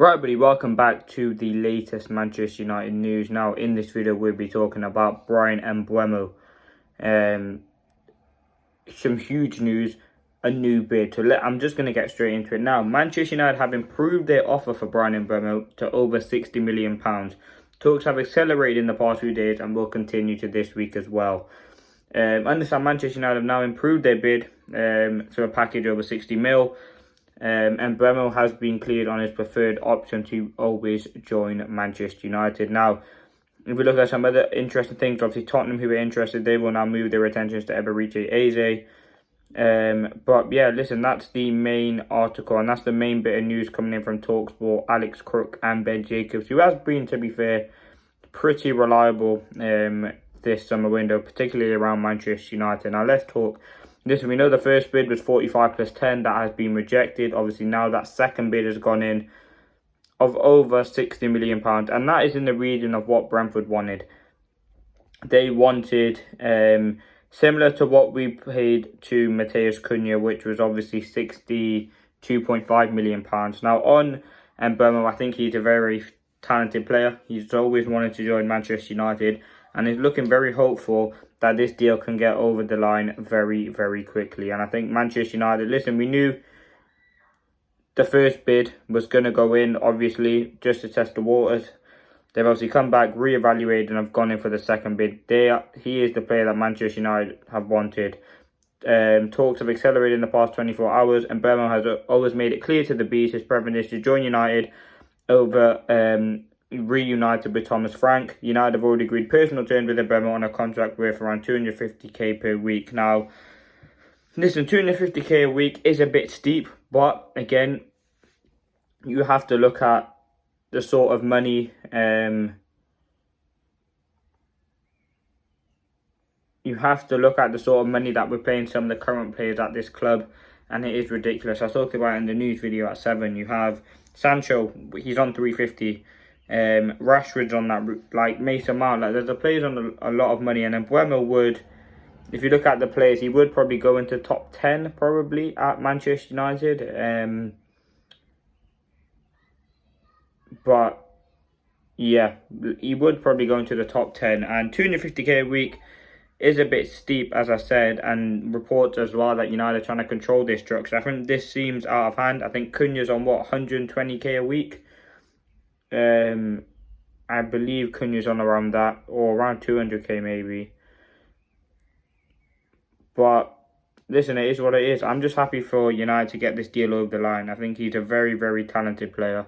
Right, buddy, welcome back to the latest Manchester United news. Now, in this video, we'll be talking about Bryan Mbuemo. Some huge news, a new bid. I'm just going to get straight into it now. Manchester United have improved their offer for Bryan Mbuemo to over £60 million. Talks have accelerated in the past few days and will continue to this week as well. Understand Manchester United have now improved their bid to a package over 60 mil. And Mbuemo has been cleared on his preferred option to always join Manchester United. Now, if we look at some other interesting things, obviously Tottenham, who are interested, they will now move their attentions to Eberechi Eze. But yeah, listen, that's the main article, and that's the main bit of news coming in from TalkSport, Alex Crook and Ben Jacobs, who has been, to be fair, pretty reliable this summer window, particularly around Manchester United. Now, let's talk. Listen, we know the first bid was 45 plus 10. That has been rejected. Obviously, now that second bid has gone in of over £60 million. And that is in the region of what Brentford wanted. They wanted, similar to what we paid to Matheus Cunha, which was obviously £62.5 million. Now, on Mbuemo, I think he's a very talented player. He's always wanted to join Manchester United, and is looking very hopeful that this deal can get over the line very, very quickly. And I think Manchester United, listen, we knew the first bid was going to go in, obviously, just to test the waters. They've obviously come back, reevaluated, and have gone in for the second bid. He is the player that Manchester United have wanted. Talks have accelerated in the past 24 hours, and Mbuemo has always made it clear to the Bees his preference is to join United over reunited with Thomas Frank. United have already agreed personal terms with Mbuemo on a contract worth around 250k per week. Now, listen, 250k a week is a bit steep, but again, you have to look at the sort of money that we're paying some of the current players at this club, and it is ridiculous. I talked about it in the news video at 7. You have Sancho, he's on 350. Rashford's on that, like Mason Mount. Like, there's a players on a lot of money, and then Mbuemo would, if you look at the players, he would probably go into top 10 probably at Manchester United. But yeah, he would probably go into the top 10, and 250k a week is a bit steep, as I said, and reports as well that United are trying to control this structure. I think this seems out of hand. I think Cunha's on what, 120k a week. I believe Cunha's on around that, or around 200k maybe. But listen, it is what it is. I'm just happy for United to get this deal over the line. I think he's a very, very talented player.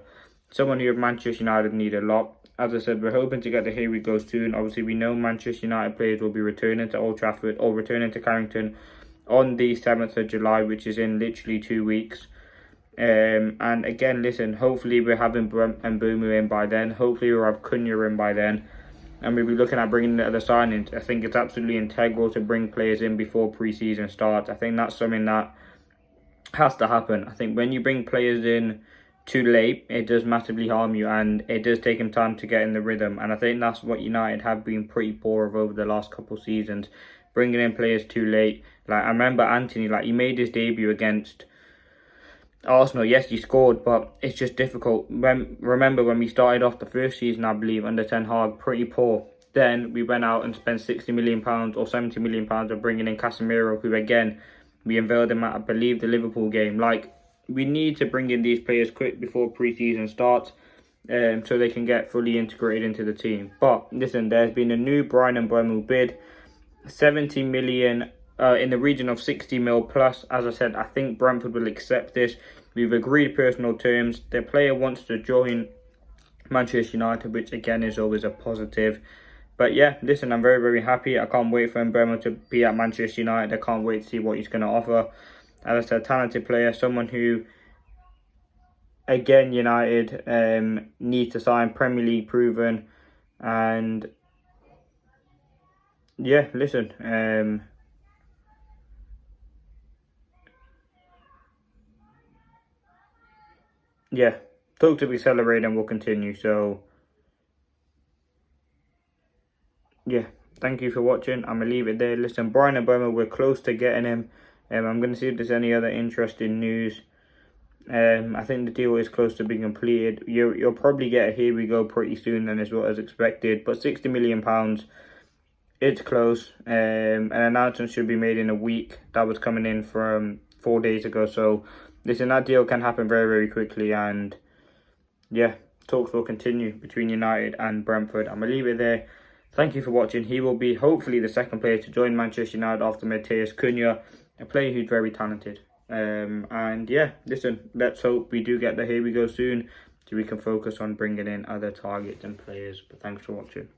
Someone who Manchester United need a lot. As I said, we're hoping to get the Here We Go soon. Obviously, we know Manchester United players will be returning to Old Trafford or returning to Carrington on the 7th of July, which is in literally 2 weeks. And again, listen, hopefully we're having Mbuemo in by then. Hopefully we'll have Cunha in by then. And we'll be looking at bringing the other signings. I think it's absolutely integral to bring players in before pre-season starts. I think that's something that has to happen. I think when you bring players in too late, it does massively harm you, and it does take them time to get in the rhythm. And I think that's what United have been pretty poor of over the last couple of seasons, bringing in players too late. Like, I remember Anthony, like, he made his debut against Arsenal. Yes, he scored, but it's just difficult. Remember when we started off the first season, I believe, under Ten Hag, pretty poor. Then we went out and spent £60 million or £70 million on bringing in Casemiro, who again, we unveiled him at, I believe, the Liverpool game. Like, we need to bring in these players quick before pre-season starts, so they can get fully integrated into the team. But listen, there's been a new Bryan Mbuemo bid, 70 million in the region of 60 mil plus. As I said, I think Brentford will accept this. We've agreed personal terms. The player wants to join Manchester United, which again is always a positive. But yeah, listen, I'm very, very happy. I can't wait for Mbuemo to be at Manchester United. I can't wait to see what he's going to offer. As I said, talented player, someone who, again, United need to sign, Premier League proven. And yeah, listen, yeah, talk to be celebrated and will continue. So yeah, thank you for watching. I'm going to leave it there. Listen, Bryan Mbuemo, we're close to getting him. I'm going to see if there's any other interesting news. I think the deal is close to being completed. You'll probably get a here we go pretty soon then, is what is expected. But £60 million, it's close. An announcement should be made in a week. That was coming in from 4 days ago. So listen, that deal can happen very, very quickly. And yeah, talks will continue between United and Brentford. I'm going to leave it there. Thank you for watching. He will be hopefully the second player to join Manchester United after Matheus Cunha, a player who's very talented. And yeah, listen, let's hope we do get the here we go soon, so we can focus on bringing in other targets and players. But thanks for watching.